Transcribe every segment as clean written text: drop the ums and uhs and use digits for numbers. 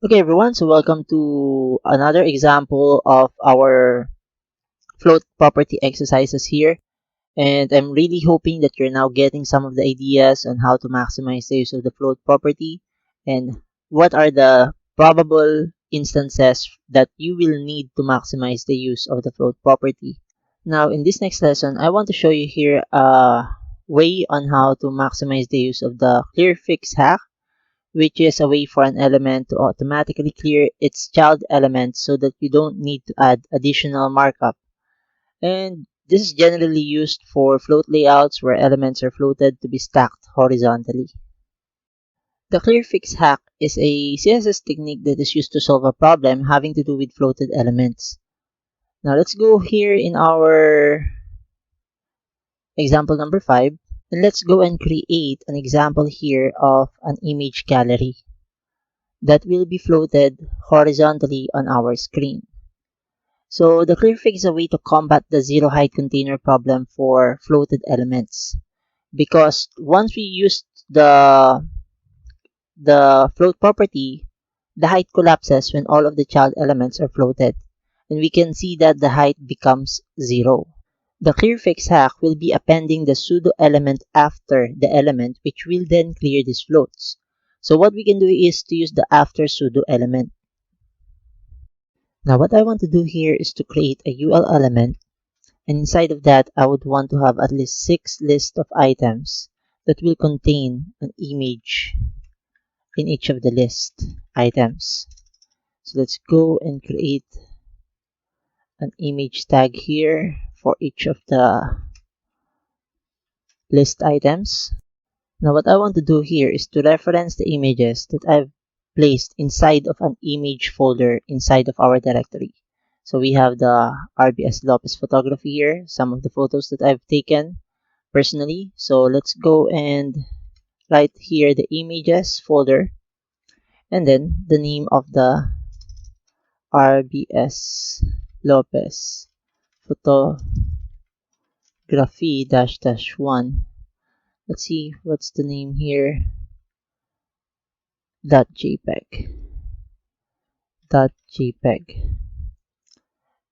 Okay everyone, so welcome to another example of our float property exercises here. And I'm really hoping that you're now getting some of the ideas on how to maximize the use of the float property and what are the probable instances that you will need to maximize the use of the float property. Now in this next lesson, I want to show you here a way on how to maximize the use of the Clearfix hack, which is a way for an element to automatically clear its child element so that you don't need to add additional markup. And this is generally used for float layouts where elements are floated to be stacked horizontally. The clearfix hack is a CSS technique that is used to solve a problem having to do with floated elements. Now let's go here in our example number 5, and let's go and create an example here of an image gallery that will be floated horizontally on our screen. So the clearfix is a way to combat the zero height container problem for floated elements, because once we use the float property, the height collapses when all of the child elements are floated, and we can see that the height becomes 0. The clearfix hack will be appending the pseudo element after the element, which will then clear these floats. So what we can do is to use the after pseudo element. Now what I want to do here is to create a UL element, and inside of that I would want to have at least 6 lists of items that will contain an image in each of the list items. So let's go and create an image tag here for each of the list items. Now what I want to do here is to reference the images that I've placed inside of an image folder inside of our directory. So we have the RBS Lopez photography here, some of the photos that I've taken personally. So let's go and write here the images folder and then the name of the RBS Lopez photography --1. Let's see what's the name here. .jpeg.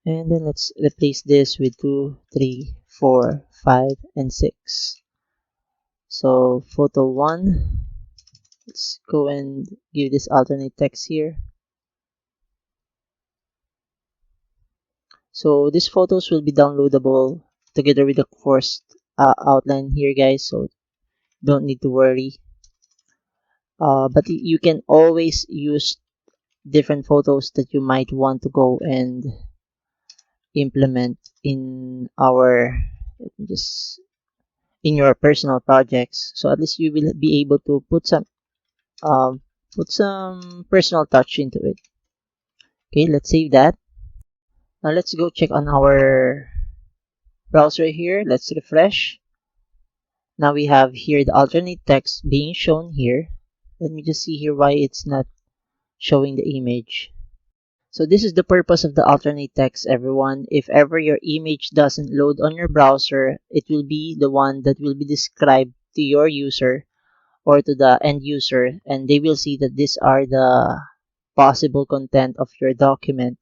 And then let's replace this with 2, 3, 4, 5, and 6. So photo 1, let's go and give this alternate text here. So these photos will be downloadable together with the course outline here, guys, so don't need to worry. But you can always use different photos that you might want to go and implement in in your personal projects, so at least you will be able to put some personal touch into it. Okay, let's save that. Now let's go check on our browser here. Let's refresh. Now we have here the alternate text being shown here. Let me just see here why it's not showing the image. So this is the purpose of the alternate text, everyone. If ever your image doesn't load on your browser, it will be the one that will be described to your user or to the end user, and they will see that these are the possible content of your document.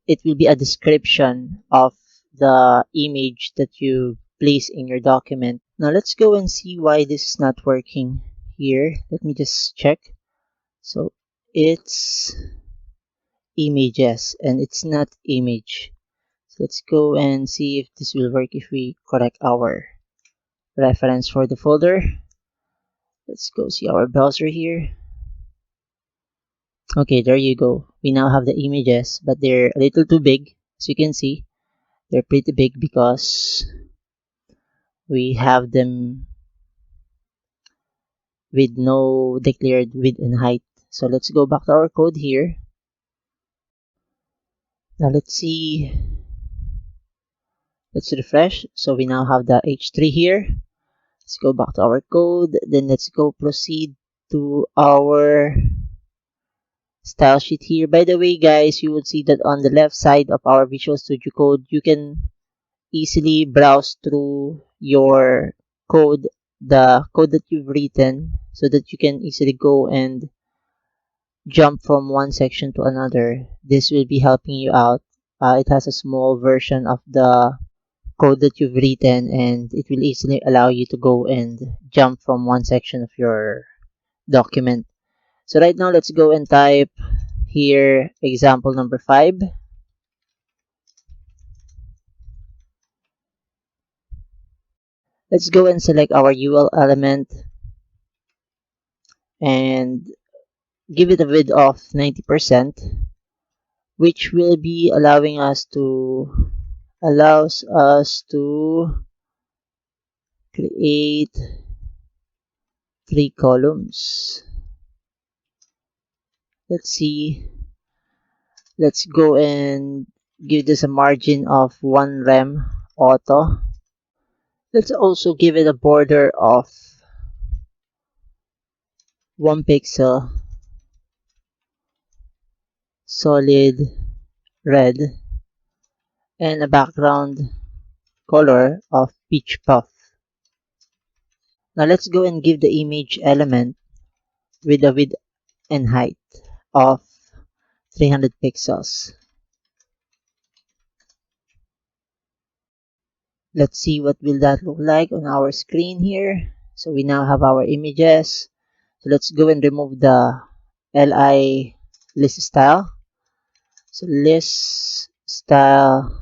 It will be a description of the image that you place in your document. Now let's go and see why this is not working here. Let me just check. So it's images and it's not image. So let's go and see if this will work if we correct our reference for the folder. Let's go see our browser here. Okay, there you go. We now have the images, but they're a little too big. As you can see, they're pretty big because we have them with no declared width and height. So let's go back to our code here. Now let's see. Let's refresh. So we now have the H3 here. Let's go back to our code. Then let's go proceed to our style sheet here. By the way, guys, you will see that on the left side of our Visual Studio Code, you can easily browse through your code, the code that you've written, so that you can easily go and jump from one section to another, this will be helping you out. It has a small version of the code that you've written, and it will easily allow you to go and jump from one section of your document. So right now, let's go and type here example number 5. Let's go and select our UL element and give it a width of 90%, which will be allows us to create 3 columns. Let's see. Let's go and give this a margin of 1 rem auto. Let's also give it a border of 1 pixel solid red and a background color of peach puff. Now let's go and give the image element with a width and height of 300 pixels. Let's see what will that look like on our screen here. So we now have our images. So let's go and remove the li list style. So list style,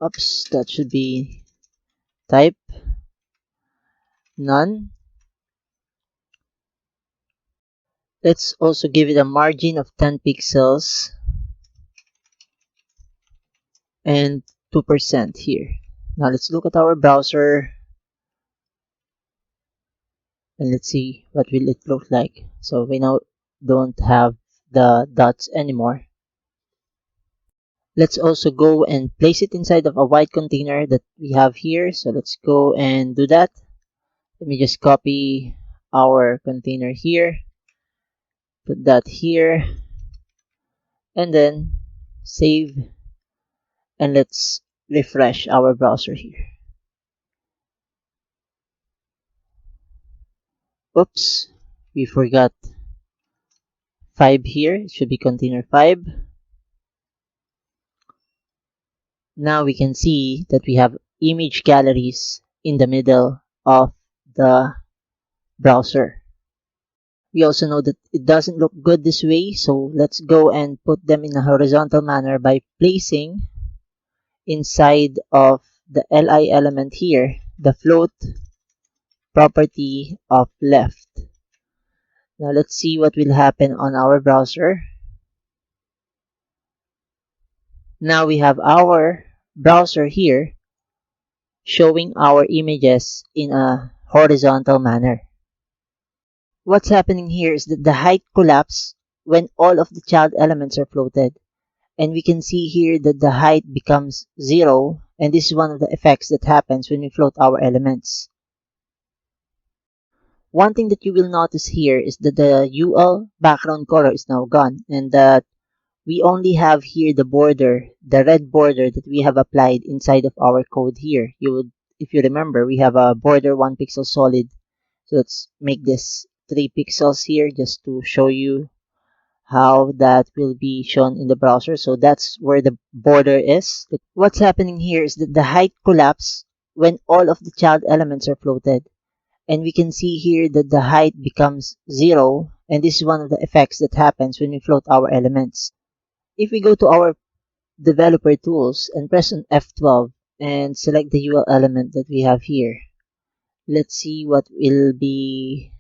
oops, that should be type none. Let's also give it a margin of 10 pixels and 2% here. Now let's look at our browser and let's see what will it look like. So we now don't have the dots anymore. Let's also go and place it inside of a white container that we have here. So let's go and do that. Let me just copy our container here, put that here, and then save, and let's refresh our browser here. Oops, we forgot 5 here. It should be container 5. Now we can see that we have image galleries in the middle of the browser. We also know that it doesn't look good this way, so let's go and put them in a horizontal manner by placing inside of the li element here the float property of left. Now let's see what will happen on our browser. Now we have our browser here showing our images in a horizontal manner. What's happening here is that the height collapses when all of the child elements are floated. And we can see here that the height becomes 0, and this is one of the effects that happens when we float our elements. One thing that you will notice here is that the UL background color is now gone, and that we only have here the border, the red border that we have applied inside of our code here. If you remember, we have a border 1 pixel solid. So let's make this 3 pixels here just to show you how that will be shown in the browser. So that's where the border is. What's happening here is that the height collapses when all of the child elements are floated. And we can see here that the height becomes 0, and this is one of the effects that happens when we float our elements. If we go to our developer tools and press on F12 and select the UL element that we have here, let's see what will be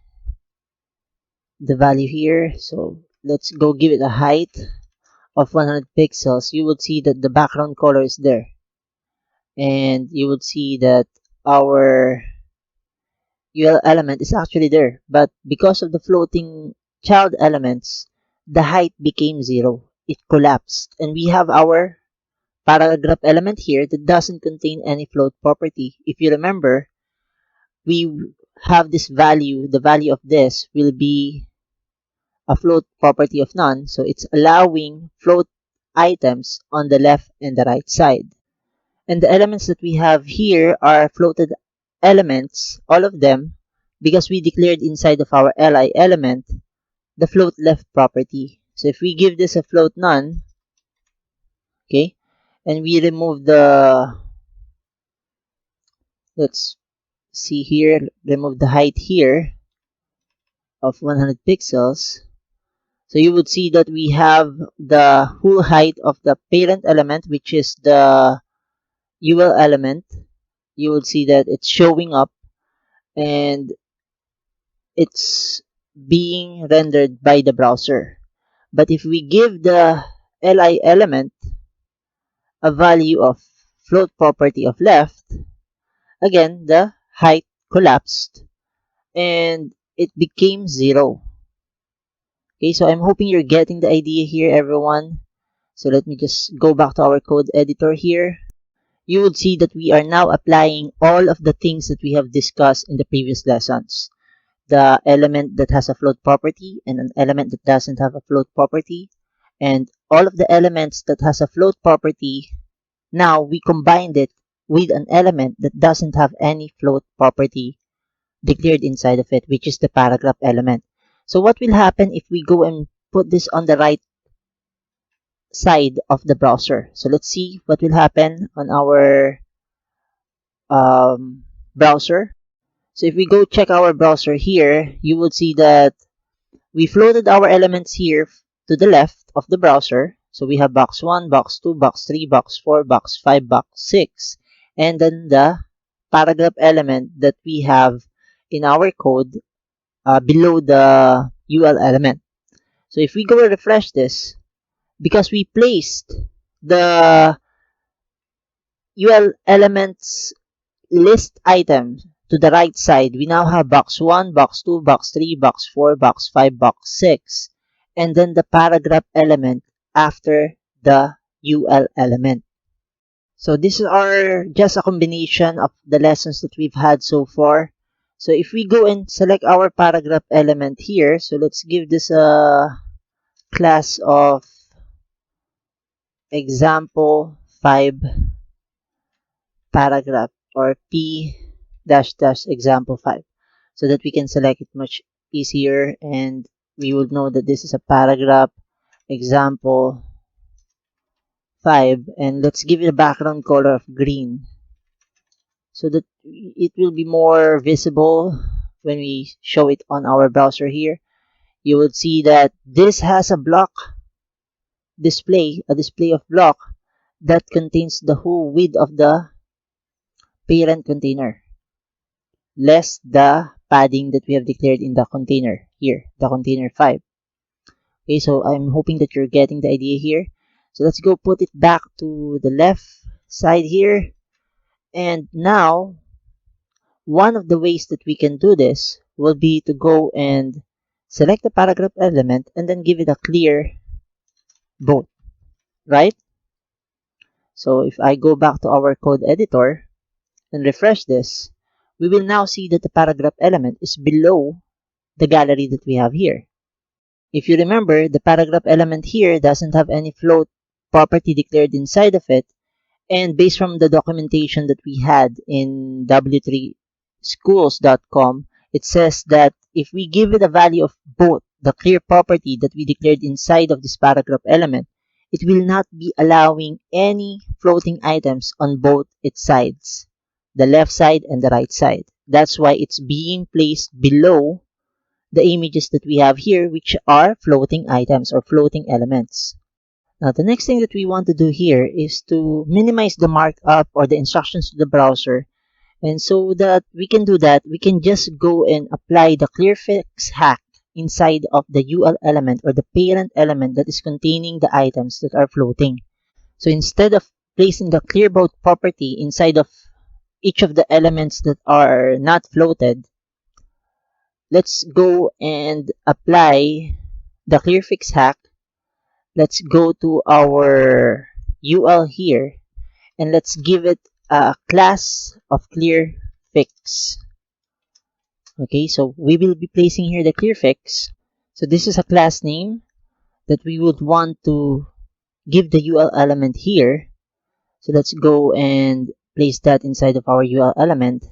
the value here. So let's go give it a height of 100 pixels. You would see that the background color is there, and you would see that our UL element is actually there, but because of the floating child elements, the height became 0. It collapsed, and we have our paragraph element here that doesn't contain any float property. If you remember, we have this value, the value of this will be a float property of none, so it's allowing float items on the left and the right side. And the elements that we have here are floated elements, all of them, because we declared inside of our li element the float left property. So if we give this a float none, okay, and we remove the, let's see here, remove the height here of 100 pixels. So you would see that we have the whole height of the parent element, which is the UL element. You would see that it's showing up and it's being rendered by the browser. But if we give the LI element a value of float property of left, again, the height collapsed and it became 0. Okay, so I'm hoping you're getting the idea here, everyone. So let me just go back to our code editor here. You would see that we are now applying all of the things that we have discussed in the previous lessons. The element that has a float property and an element that doesn't have a float property. And all of the elements that has a float property, now we combined it with an element that doesn't have any float property declared inside of it, which is the paragraph element. So what will happen if we go and put this on the right side of the browser? So let's see what will happen on our browser. So if we go check our browser here, you will see that we floated our elements here to the left of the browser. So we have box 1, box 2, box 3, box 4, box 5, box 6, and then the paragraph element that we have in our code below the UL element. So if we go and refresh this, because we placed the UL elements list item to the right side, we now have box 1, box 2, box 3, box 4, box 5, box 6, and then the paragraph element after the UL element. So this is just a combination of the lessons that we've had so far. So if we go and select our paragraph element here, so let's give this a class of example 5 paragraph, or P-example 5, so that we can select it much easier and we will know that this is a paragraph example 5. And let's give it a background color of green so that it will be more visible when we show it on our browser here. You would see that this has a block display, a display of block that contains the whole width of the parent container, less the padding that we have declared in the container here, the container 5. Okay, so I'm hoping that you're getting the idea here. So let's go put it back to the left side here. And now, one of the ways that we can do this will be to go and select the paragraph element and then give it a clear both, right? So if I go back to our code editor and refresh this, we will now see that the paragraph element is below the gallery that we have here. If you remember, the paragraph element here doesn't have any float property declared inside of it, and based from the documentation that we had in w3schools.com, it says that if we give it a value of both the clear property that we declared inside of this paragraph element, it will not be allowing any floating items on both its sides, the left side and the right side. That's why it's being placed below the images that we have here, which are floating items or floating elements. Now, the next thing that we want to do here is to minimize the markup or the instructions to the browser. And so that we can do that, we can just go and apply the Clearfix hack inside of the UL element or the parent element that is containing the items that are floating. So instead of placing the clearboat property inside of each of the elements that are not floated, let's go and apply the Clearfix hack. Let's go to our UL here and let's give it a class of Clearfix. Okay, so we will be placing here the Clearfix. So this is a class name that we would want to give the UL element here. So let's go and place that inside of our UL element,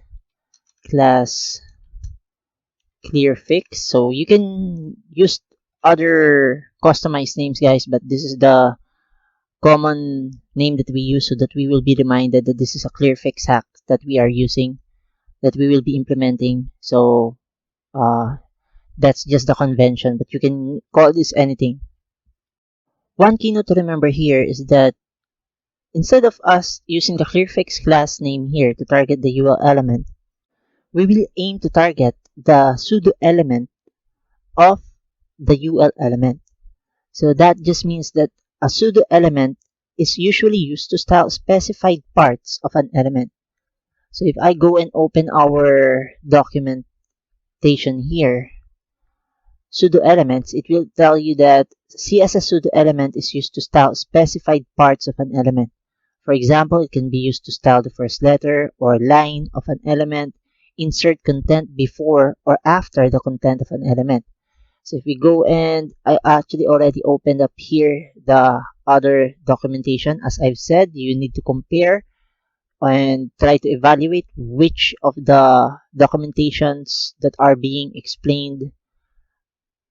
class Clearfix. So you can use other customized names, guys, but this is the common name that we use so that we will be reminded that this is a Clearfix hack that we are using, that we will be implementing. So that's just the convention, but you can call this anything. One keynote to remember here is that instead of us using the Clearfix class name here to target the UL element, we will aim to target the pseudo element of the UL element. So that just means that a pseudo element is usually used to style specified parts of an element. So if I go and open our documentation here, pseudo elements, it will tell you that CSS pseudo element is used to style specified parts of an element. For example, it can be used to style the first letter or line of an element, insert content before or after the content of an element. So if we go, and I actually already opened up here the other documentation. As I've said, you need to compare and try to evaluate which of the documentations that are being explained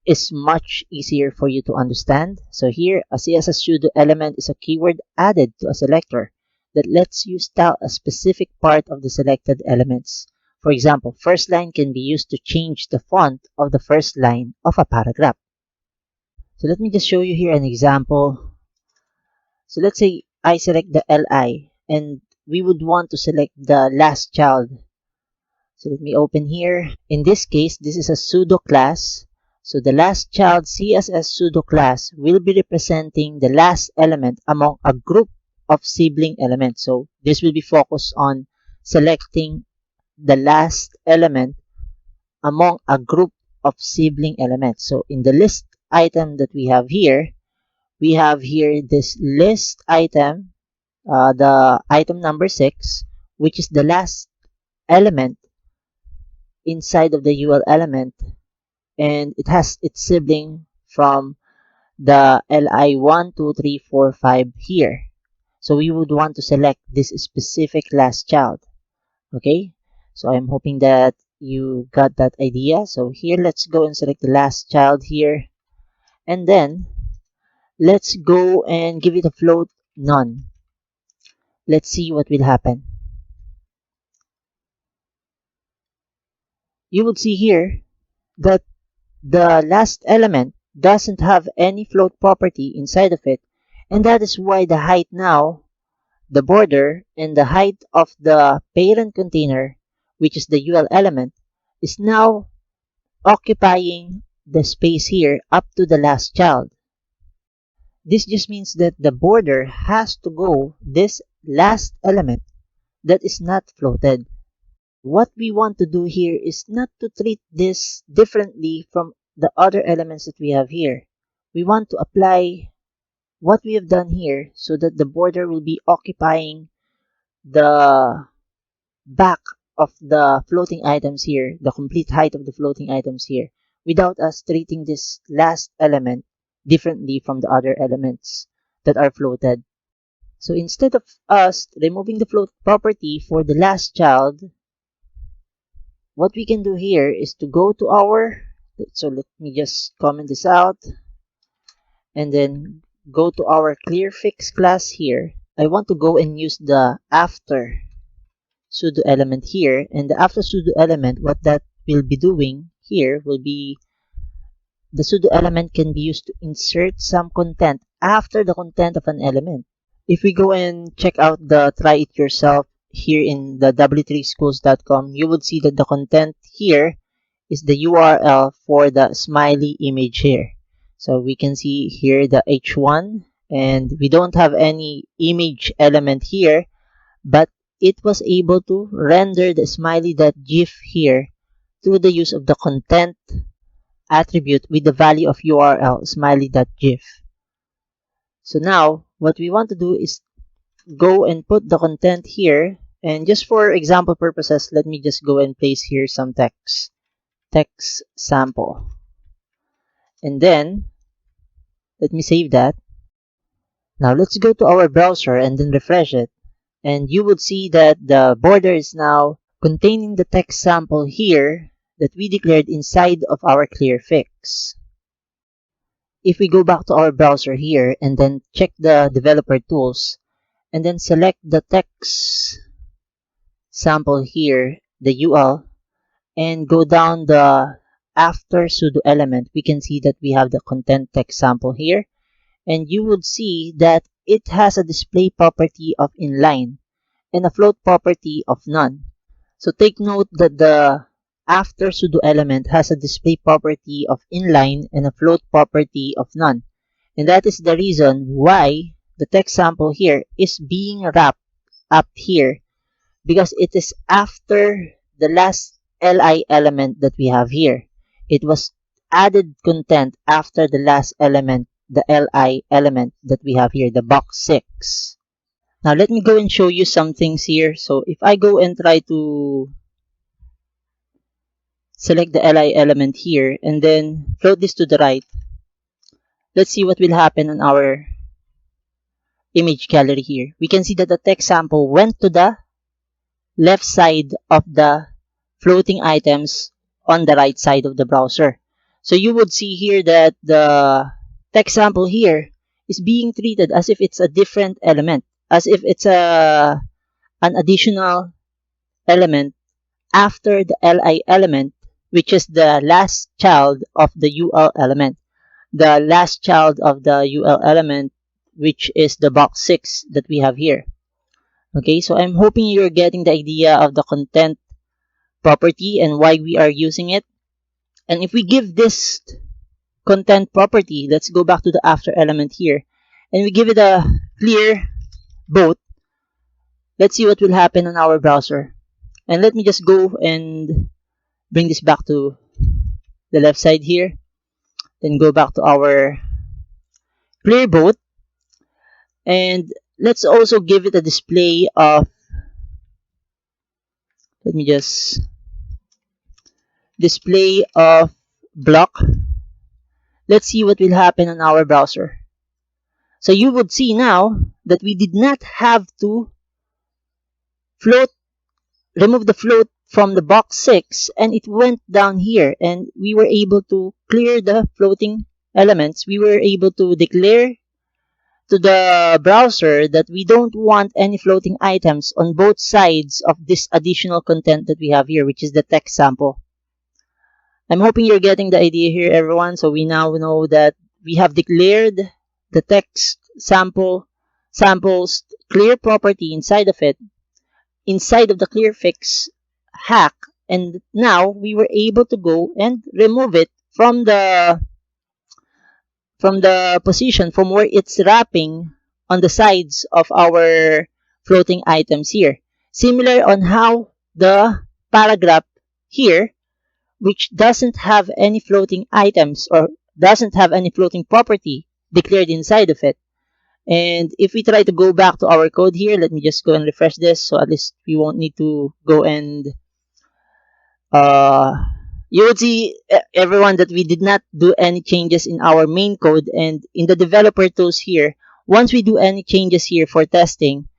is much easier for you to understand. So here, a CSS pseudo element is a keyword added to a selector that lets you style a specific part of the selected elements. For example, first line can be used to change the font of the first line of a paragraph. So let me just show you here an example. So let's say I select the LI and we would want to select the last child. So let me open here. In this case, this is a pseudo class. So the last child CSS pseudo class will be representing the last element among a group of sibling elements. So this will be focused on selecting the last element among a group of sibling elements. So in the list item that we have here this list item, the item number 6, which is the last element inside of the UL element, and it has its sibling from the LI 1, 2, 3, 4, 5 here. So we would want to select this specific last child. Okay, so I'm hoping that you got that idea. So here, let's go and select the last child here, and then let's go and give it a float none. Let's see what will happen. You will see here that the last element doesn't have any float property inside of it, and that is why the height now, the border, and the height of the parent container, which is the UL element, is now occupying the space here up to the last child. This just means that the border has to go this last element that is not floated. What we want to do here is not to treat this differently from the other elements that we have here. We want to apply what we have done here so that the border will be occupying the back of the floating items here, the complete height of the floating items here, without us treating this last element differently from the other elements that are floated. So instead of us removing the float property for the last child, what we can do here is to go to our, so let me just comment this out, and then go to our Clearfix class here. I want to go and use the after pseudo element here, and the after pseudo element, what that will be doing here will be, the pseudo element can be used to insert some content after the content of an element. If we go and check out the try it yourself here in the w3schools.com, you would see that the content here is the URL for the smiley image here. So we can see here the H1, and we don't have any image element here, but it was able to render the smiley.gif here through the use of the content attribute with the value of URL smiley.gif. So now what we want to do is go and put the content here, and just for example purposes, let me just go and place here some text sample, and then let me save that. Now let's go to our browser and then refresh it, and you would see that the border is now containing the text sample here that we declared inside of our Clearfix. if we go back to our browser here and then check the developer tools and then select the text sample here, the UL, and go down the after pseudo element, we can see that we have the content text sample here, and you would see that it has a display property of inline and a float property of none. So take note that the after pseudo element has a display property of inline and a float property of none. And that is the reason why the text sample here is being wrapped up here, because it is after the last li element that we have here. It was added content after the last element, the li element that we have here, the box 6. Now let me go and show you some things here. So if I go and try to select the li element here and then float this to the right, let's see what will happen on our image gallery here. We can see that the text sample went to the left side of the floating items on the right side of the browser. So you would see here that the text sample here is being treated as if it's a different element, as if it's an additional element after the li element, which is the last child of the ul element. The last child of the ul element, which is the box 6 that we have here. Okay, so I'm hoping you're getting the idea of the content property and why we are using it. And if we give this content property, let's go back to the after element here, and we give it a clear both, let's see what will happen on our browser. And let me just go and bring this back to the left side here, then go back to our clear both, and let's also give it a display of, let me just display of block. Let's see what will happen on our browser. So you would see now that we did not have to remove the float from the box 6, and it went down here, and we were able to clear the floating elements. We were able to declare to the browser that we don't want any floating items on both sides of this additional content that we have here, which is the text sample. I'm hoping you're getting the idea here, everyone. So we now know that we have declared the text sample's clear property inside of it, inside of the Clearfix hack, and now we were able to go and remove it from the position from where it's wrapping on the sides of our floating items here. Similar on how the paragraph here, which doesn't have any floating items or doesn't have any floating property declared inside of it. And if we try to go back to our code here, let me just go and refresh this, so at least we won't need to go and you would see, everyone, that we did not do any changes in our main code. And in the developer tools here, once we do any changes here for testing,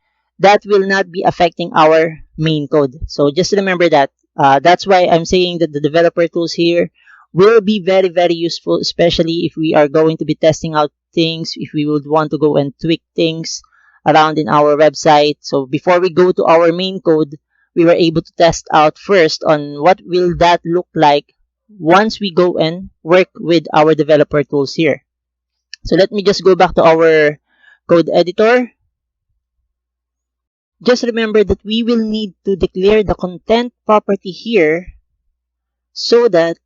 that will not be affecting our main code. So just remember that. That's why I'm saying that the developer tools here will be very, very useful, especially if we are going to be testing out things, if we would want to go and tweak things around in our website. So before we go to our main code, we were able to test out first on what will that look like once we go and work with our developer tools here. So let me just go back to our code editor. Just remember that we will need to declare the content property here so that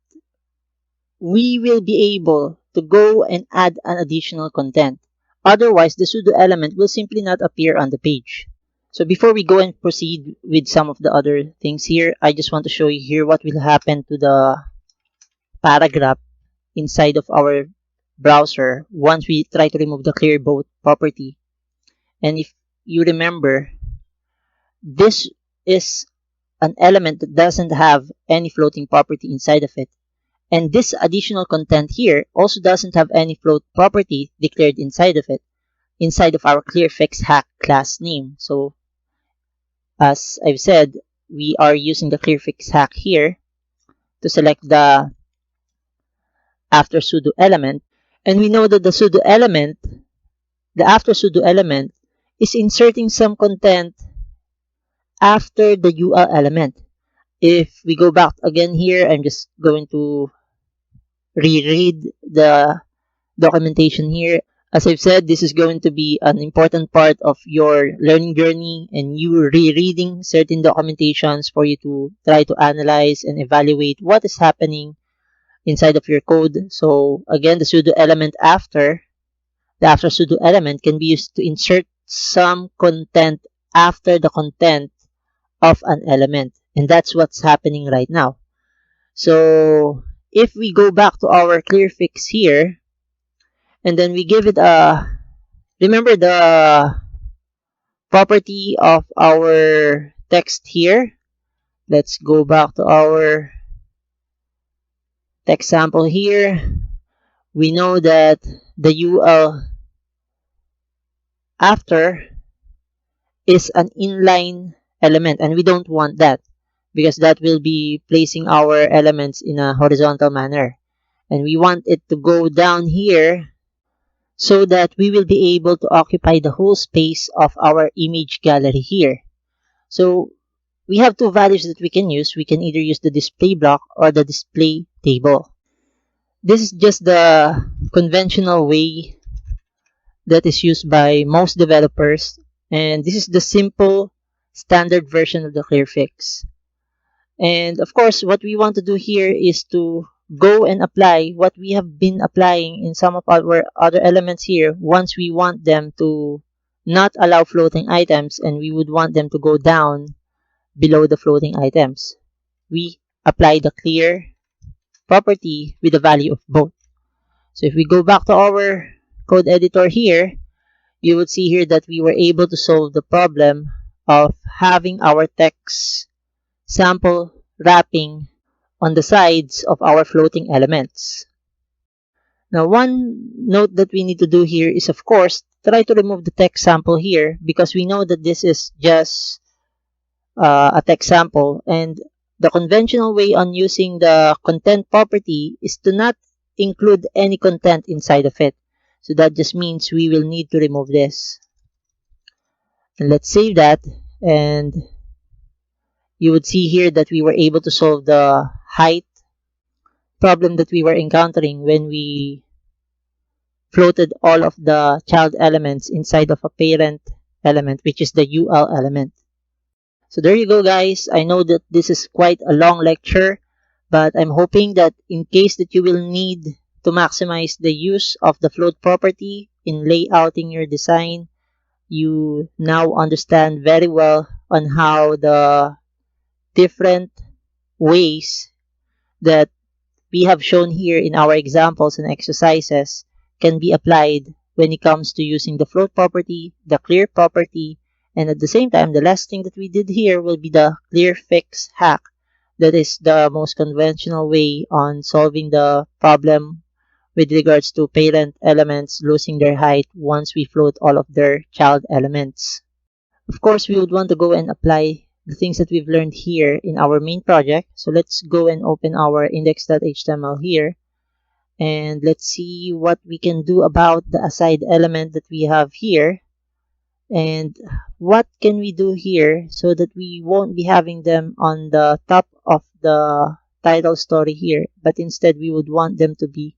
we will be able to go and add an additional content. Otherwise, the pseudo element will simply not appear on the page. So before we go and proceed with some of the other things here, I just want to show you here what will happen to the paragraph inside of our browser once we try to remove the clear both property. And if you remember, this is an element that doesn't have any floating property inside of it. And this additional content here also doesn't have any float property declared inside of it, inside of our Clearfix hack class name. So as I've said, we are using the Clearfix hack here to select the after pseudo element. And we know that the pseudo element, the after pseudo element, is inserting some content after the UL element. If we go back again here, I'm just going to reread the documentation here. As I've said, this is going to be an important part of your learning journey, and you rereading certain documentations for you to try to analyze and evaluate what is happening inside of your code. So again, the pseudo element the after pseudo element can be used to insert some content after the content of an element. And that's what's happening right now. So if we go back to our Clearfix here, and then we give it remember the property of our text here. Let's go back to our text sample here. We know that the UL after is an inline element, and we don't want that because that will be placing our elements in a horizontal manner. And we want it to go down here so that we will be able to occupy the whole space of our image gallery here. So we have two values that we can use. We can either use the display block or the display table. This is just the conventional way that is used by most developers, and this is the simple standard version of the Clearfix. And of course, what we want to do here is to go and apply what we have been applying in some of our other elements here once we want them to not allow floating items and we would want them to go down below the floating items. We apply the clear property with the value of both. So if we go back to our code editor here, you would see here that we were able to solve the problem of having our text sample wrapping on the sides of our floating elements. Now, one note that we need to do here is, of course, try to remove the text sample here because we know that this is just a text sample, and the conventional way on using the content property is to not include any content inside of it. So that just means we will need to remove this. And let's save that, and you would see here that we were able to solve the height problem that we were encountering when we floated all of the child elements inside of a parent element, which is the UL element. So there you go, guys. I know that this is quite a long lecture, but I'm hoping that in case that you will need to maximize the use of the float property in layouting your design, you now understand very well on how the different ways that we have shown here in our examples and exercises can be applied when it comes to using the float property, the clear property, and at the same time, the last thing that we did here will be the Clearfix hack. That is the most conventional way on solving the problem with regards to parent elements losing their height once we float all of their child elements. Of course, we would want to go and apply the things that we've learned here in our main project. So let's go and open our index.html here. And let's see what we can do about the aside element that we have here. And what can we do here so that we won't be having them on the top of the title story here, but instead we would want them to be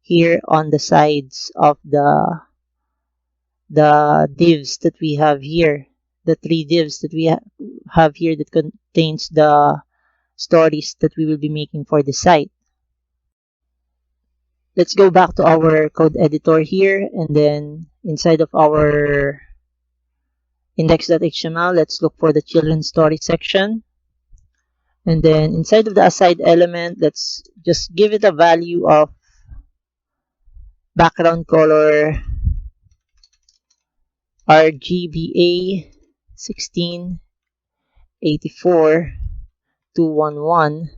here on the sides of the divs that we have here, the three divs that we have here that contains the stories that we will be making for the site. Let's go back to our code editor here, and then inside of our index.html, let's look for the children's story section. And then inside of the aside element, let's just give it a value of background color RGBA 1684 211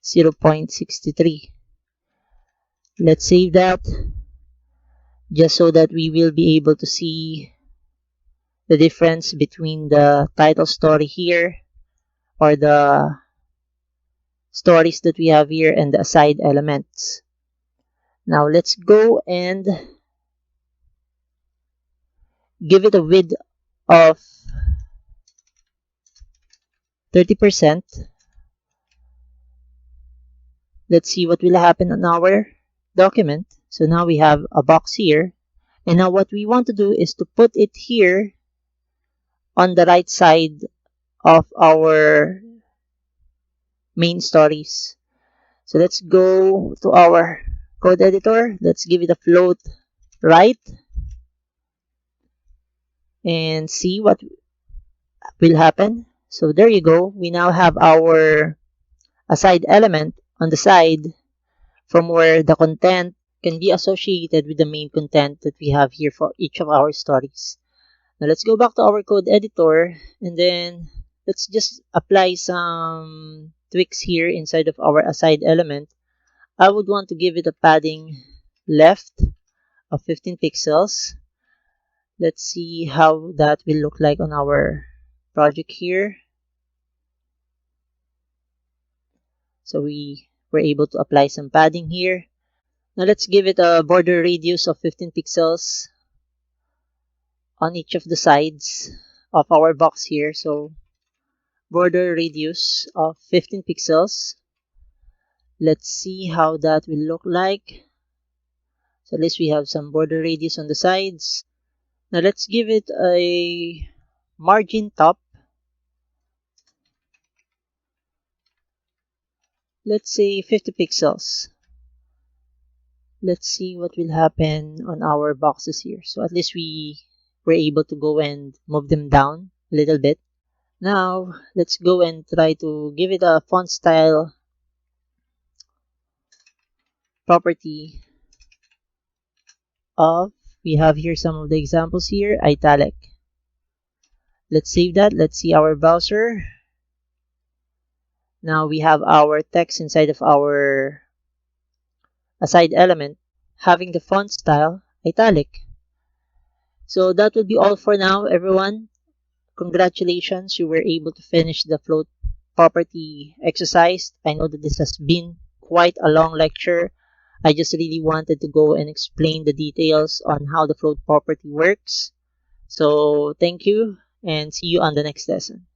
0.63. Let's save that just so that we will be able to see the difference between the title story here, or the stories that we have here, and the aside elements. Now let's go and give it a width of 30%. Let's see what will happen on our document. So now we have a box here. And now what we want to do is to put it here on the right side of our main stories. So let's go to our code editor. Let's give it a float right and see what will happen. So there you go. We now have our aside element on the side from where the content can be associated with the main content that we have here for each of our stories. Now let's go back to our code editor and then let's just apply some tweaks here inside of our aside element. I would want to give it a padding left of 15 pixels. Let's see how that will look like on our project here. So we were able to apply some padding here. Now let's give it a border radius of 15 pixels on each of the sides of our box here. So border radius of 15 pixels. Let's see how that will look like. So at least we have some border radius on the sides. Now let's give it a margin top. Let's say 50 pixels. Let's see what will happen on our boxes here. So at least we were able to go and move them down a little bit. Now let's go and try to give it a font style property of, we have here some of the examples here, italic. Let's save that. Let's see our browser. Now we have our text inside of our aside element having the font style italic. So that will be all for now, everyone. Congratulations, you were able to finish the float property exercise. I know that this has been quite a long lecture. I just really wanted to go and explain the details on how the float property works. So thank you and see you on the next lesson.